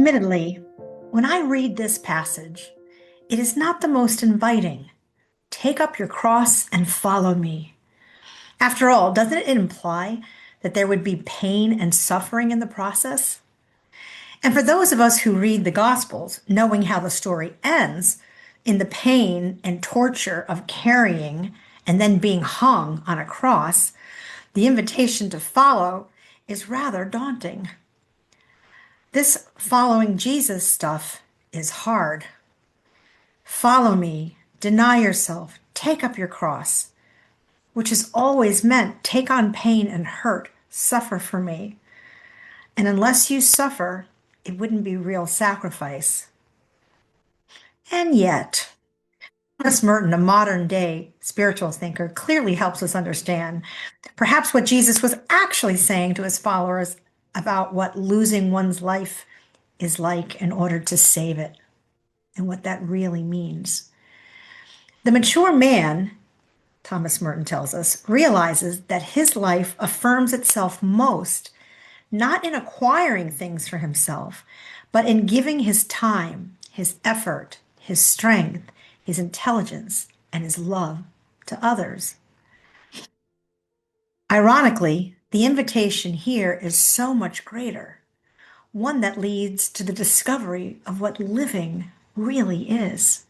Admittedly, when I read this passage, it is not the most inviting. Take up your cross and follow me. After all, doesn't it imply that there would be pain and suffering in the process? And for those of us who read the Gospels, knowing how the story ends in the pain and torture of carrying and then being hung on a cross, the invitation to follow is rather daunting. This following Jesus stuff is hard. Follow me, deny yourself, take up your cross, which has always meant take on pain and hurt, suffer for me. And unless you suffer, it wouldn't be real sacrifice. And yet, Thomas Merton, a modern day spiritual thinker, clearly helps us understand perhaps what Jesus was actually saying to his followers about what losing one's life is like in order to save it and what that really means. The mature man, Thomas Merton tells us, realizes that his life affirms itself most not in acquiring things for himself, but in giving his time, his effort, his strength, his intelligence, and his love to others. Ironically, the invitation here is so much greater, one that leads to the discovery of what living really is.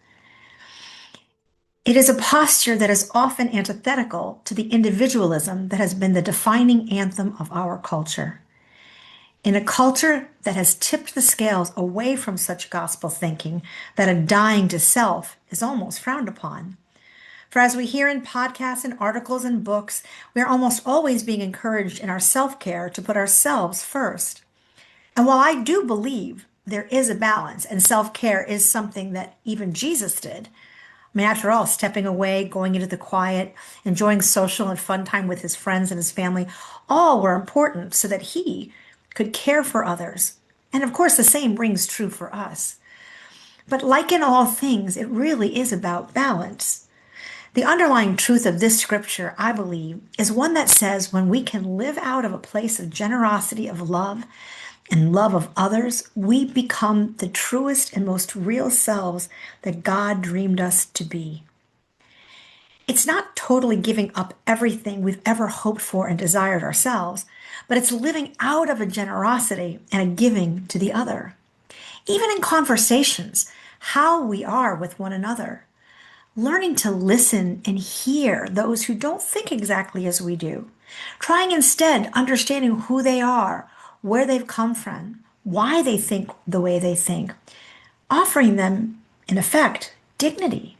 It is a posture that is often antithetical to the individualism that has been the defining anthem of our culture. In a culture that has tipped the scales away from such gospel thinking that a dying to self is almost frowned upon. For as we hear in podcasts and articles and books, we are almost always being encouraged in our self-care to put ourselves first. And while I do believe there is a balance and self-care is something that even Jesus did, I mean, after all, stepping away, going into the quiet, enjoying social and fun time with his friends and his family, all were important so that he could care for others. And of course, the same rings true for us. But like in all things, it really is about balance. The underlying truth of this scripture, I believe, is one that says when we can live out of a place of generosity, of love, and love of others, we become the truest and most real selves that God dreamed us to be. It's not totally giving up everything we've ever hoped for and desired ourselves, but it's living out of a generosity and a giving to the other. Even in conversations, how we are with one another. Learning to listen and hear those who don't think exactly as we do. Trying instead understanding who they are, where they've come from, why they think the way they think. Offering them, in effect, dignity.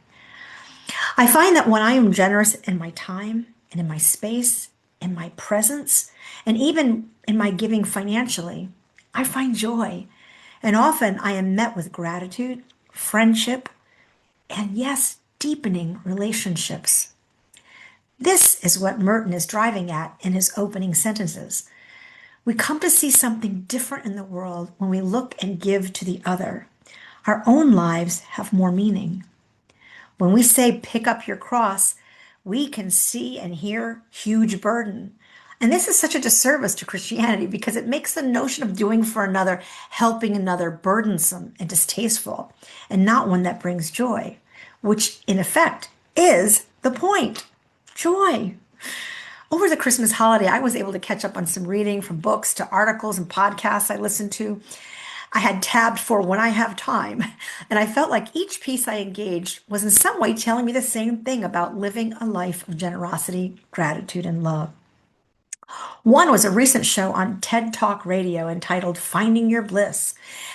I find that when I am generous in my time and in my space, in my presence, and even in my giving financially, I find joy. And often I am met with gratitude, friendship, and yes, deepening relationships. This is what Merton is driving at in his opening sentences. We come to see something different in the world when we look and give to the other. Our own lives have more meaning. When we say pick up your cross, we can see and hear huge burden. And this is such a disservice to Christianity because it makes the notion of doing for another, helping another burdensome and distasteful, and not one that brings joy, which in effect is the point. Joy. Over the Christmas holiday, I was able to catch up on some reading from books to articles and podcasts I listened to. I had tabbed for when I have time, and I felt like each piece I engaged was in some way telling me the same thing about living a life of generosity, gratitude, and love. One was a recent show on TED Talk Radio entitled Finding Your Bliss,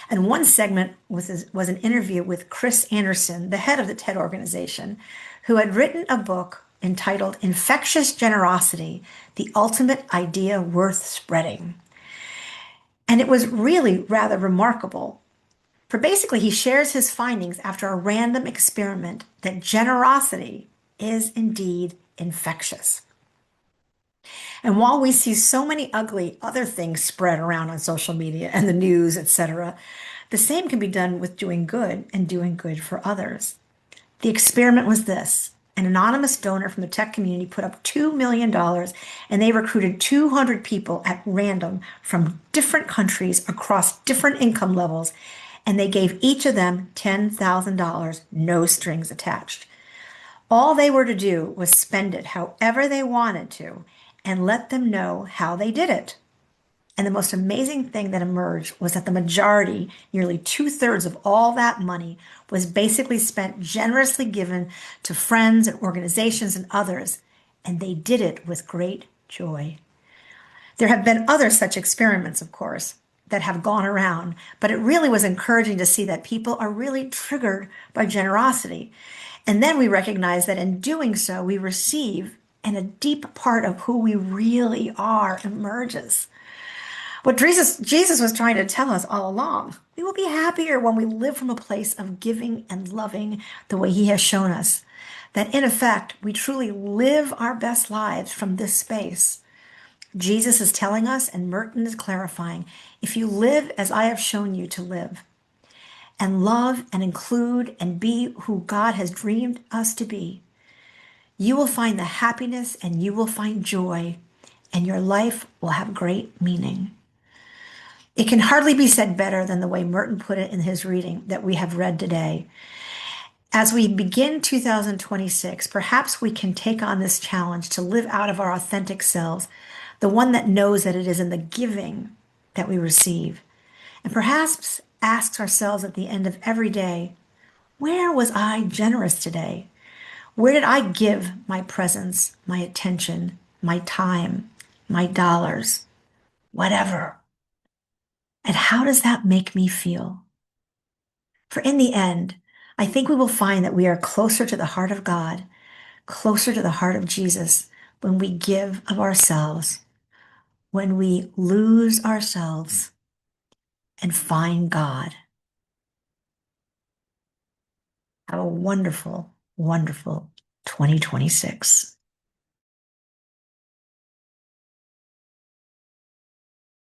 and one segment was an interview with Chris Anderson, the head of the TED organization, who had written a book entitled Infectious Generosity, the Ultimate Idea Worth Spreading. And it was really rather remarkable. For basically, he shares his findings after a random experiment that generosity is indeed infectious. And while we see so many ugly other things spread around on social media and the news, etc., the same can be done with doing good and doing good for others. The experiment was this. An anonymous donor from the tech community put up $2 million, and they recruited 200 people at random from different countries across different income levels, and they gave each of them $10,000, no strings attached. All they were to do was spend it however they wanted to and let them know how they did it. And the most amazing thing that emerged was that the majority, nearly two-thirds of all that money, was basically spent generously given to friends and organizations and others, and they did it with great joy. There have been other such experiments, of course, that have gone around, but it really was encouraging to see that people are really triggered by generosity. And then we recognize that in doing so, we receive, and a deep part of who we really are emerges. What Jesus was trying to tell us all along. We will be happier when we live from a place of giving and loving the way he has shown us. That in effect, we truly live our best lives from this space. Jesus is telling us, and Merton is clarifying, if you live as I have shown you to live, and love and include and be who God has dreamed us to be, you will find the happiness and you will find joy, and your life will have great meaning. It can hardly be said better than the way Merton put it in his reading that we have read today. As we begin 2026, perhaps we can take on this challenge to live out of our authentic selves, the one that knows that it is in the giving that we receive, and perhaps asks ourselves at the end of every day, where was I generous today? Where did I give my presence, my attention, my time, my dollars, whatever? And how does that make me feel? For in the end, I think we will find that we are closer to the heart of God, closer to the heart of Jesus when we give of ourselves, when we lose ourselves and find God. Have a wonderful, wonderful 2026.